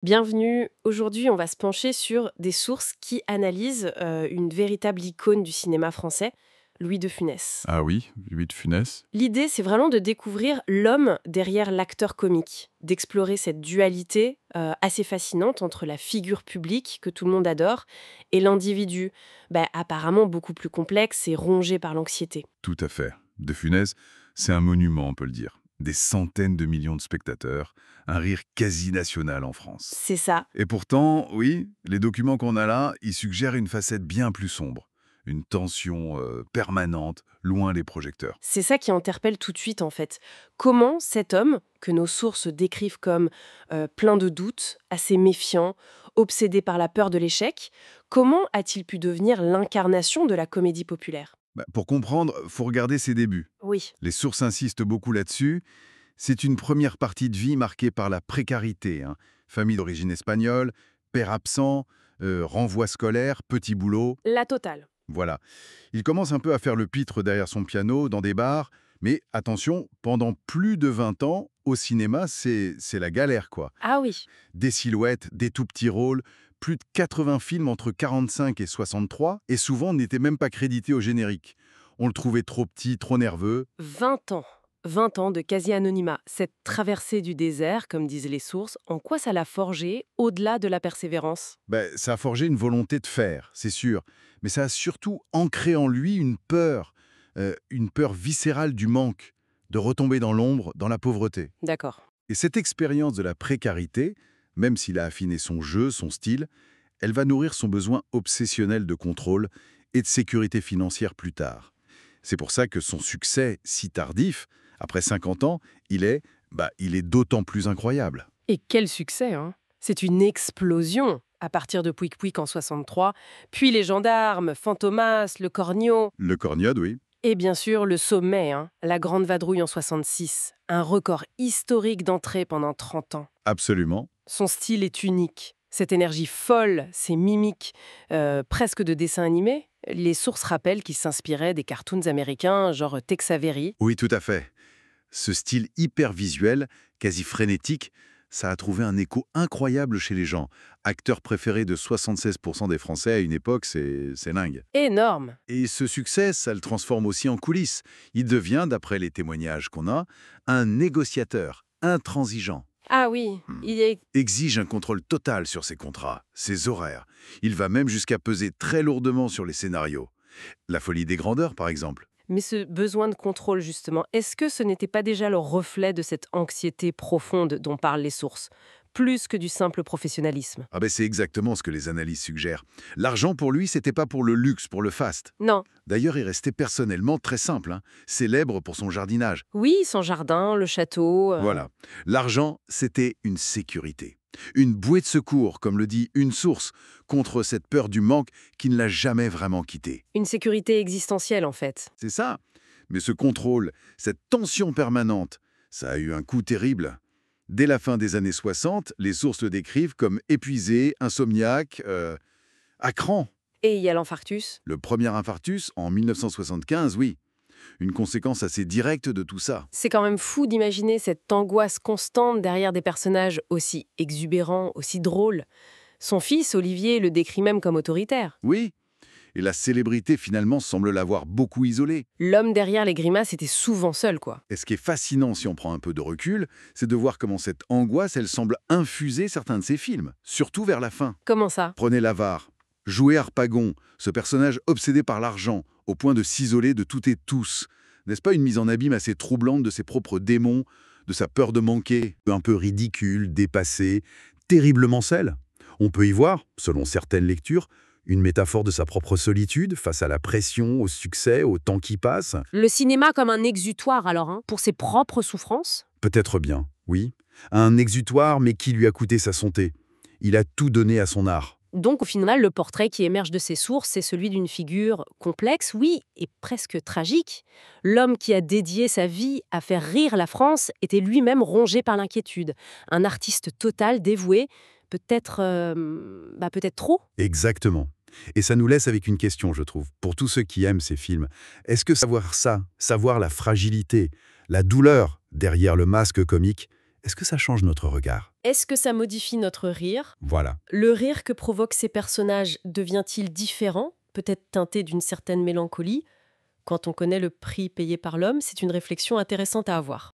Bienvenue. Aujourd'hui, on va se pencher sur des sources qui analysent une véritable icône du cinéma français, Louis de Funès. Ah oui, Louis de Funès. L'idée, c'est vraiment de découvrir l'homme derrière l'acteur comique, d'explorer cette dualité assez fascinante entre la figure publique que tout le monde adore et l'individu, apparemment beaucoup plus complexe et rongé par l'anxiété. Tout à fait. De Funès, c'est un monument, on peut le dire. Des centaines de millions de spectateurs, un rire quasi national en France. C'est ça. Et pourtant, oui, les documents qu'on a là, ils suggèrent une facette bien plus sombre. Une tension permanente, loin des projecteurs. C'est ça qui interpelle tout de suite en fait. Comment cet homme, que nos sources décrivent comme plein de doutes, assez méfiant, obsédé par la peur de l'échec, comment a-t-il pu devenir l'incarnation de la comédie populaire? Pour comprendre, faut regarder ses débuts. Oui, Les sources insistent beaucoup là-dessus. C'est une première partie de vie marquée par la précarité. Famille d'origine espagnole, père absent, renvoi scolaire, petit boulot. la totale. Voilà. Il commence un peu à faire le pitre derrière son piano, dans des bars. Mais attention, pendant plus de 20 ans, au cinéma, c'est la galère, quoi. Ah oui, Des silhouettes, des tout petits rôles, plus de 80 films entre 45 et 63, et souvent n'étaient même pas crédités au générique. On le trouvait trop petit, trop nerveux. 20 ans. 20 ans de quasi-anonymat. Cette traversée du désert, comme disent les sources, en quoi ça l'a forgé au-delà de la persévérance? Ça a forgé une volonté de faire, c'est sûr, mais ça a surtout ancré en lui une peur viscérale du manque, de retomber dans l'ombre, dans la pauvreté. D'accord. Et cette expérience de la précarité, même s'il a affiné son jeu, son style, elle va nourrir son besoin obsessionnel de contrôle et de sécurité financière plus tard. C'est pour ça que son succès si tardif, après 50 ans, il est d'autant plus incroyable. Et quel succès, hein! C'est une explosion à partir de Pouic Pouic en 63, puis les gendarmes, Fantomas, le Cornio, Le corniode, oui. et bien sûr le sommet, hein, la Grande Vadrouille en 66, un record historique d'entrée pendant 30 ans. Absolument. Son style est unique. Cette énergie folle, ces mimiques presque de dessin animé, les sources rappellent qu'il s'inspirait des cartoons américains genre Tex Avery. Oui, tout à fait. Ce style hyper visuel, quasi frénétique, ça a trouvé un écho incroyable chez les gens. Acteur préféré de 76% des Français à une époque, c'est dingue. Énorme! Et ce succès, ça le transforme aussi en coulisses. Il devient, d'après les témoignages qu'on a, un négociateur intransigeant. Ah oui, Hmm. il est. Exige un contrôle total sur ses contrats, ses horaires. Il va même jusqu'à peser très lourdement sur les scénarios. La folie des grandeurs, par exemple. Mais ce besoin de contrôle, justement, est-ce que ce n'était pas déjà le reflet de cette anxiété profonde dont parlent les sources, plus que du simple professionnalisme? C'est exactement ce que les analyses suggèrent. L'argent, pour lui, c'était pas pour le luxe, pour le faste. Non. D'ailleurs, il restait personnellement très simple, célèbre pour son jardinage. Oui, son jardin, le château. Voilà. L'argent, c'était une sécurité. Une bouée de secours, comme le dit une source, contre cette peur du manque qui ne l'a jamais vraiment quitté. Une sécurité existentielle, en fait. C'est ça. Mais ce contrôle, cette tension permanente, ça a eu un coup terrible. Dès la fin des années 60, les sources le décrivent comme épuisé, insomniaque, à cran. Et il y a l'infarctus. Le premier infarctus, en 1975, oui. Une conséquence assez directe de tout ça. C'est quand même fou d'imaginer cette angoisse constante derrière des personnages aussi exubérants, aussi drôles. Son fils, Olivier, le décrit même comme autoritaire. Oui. Et la célébrité, finalement, semble l'avoir beaucoup isolé. L'homme derrière les grimaces était souvent seul, quoi. Et ce qui est fascinant, si on prend un peu de recul, c'est de voir comment cette angoisse, elle semble infuser certains de ses films, surtout vers la fin. Comment ça? Prenez l'avare. Jouer Harpagon, ce personnage obsédé par l'argent, au point de s'isoler de tout et tous. N'est-ce pas une mise en abîme assez troublante de ses propres démons, de sa peur de manquer, un peu ridicule, dépassée, terriblement celle? On peut y voir, selon certaines lectures, une métaphore de sa propre solitude face à la pression, au succès, au temps qui passe. Le cinéma comme un exutoire, alors, hein, pour ses propres souffrances? Peut-être bien, oui. Un exutoire, mais qui lui a coûté sa santé. Il a tout donné à son art. Donc, au final, le portrait qui émerge de ces sources, c'est celui d'une figure complexe, oui, et presque tragique. L'homme qui a dédié sa vie à faire rire la France était lui-même rongé par l'inquiétude. Un artiste total, dévoué, peut-être peut-être trop. Exactement. Et ça nous laisse avec une question, je trouve, pour tous ceux qui aiment ces films. Est-ce que savoir ça, savoir la fragilité, la douleur derrière le masque comique, Est-ce que ça change notre regard? Est-ce que ça modifie notre rire? Voilà. Le rire que provoquent ces personnages devient-il différent, peut-être teinté d'une certaine mélancolie? Quand on connaît le prix payé par l'homme, c'est une réflexion intéressante à avoir.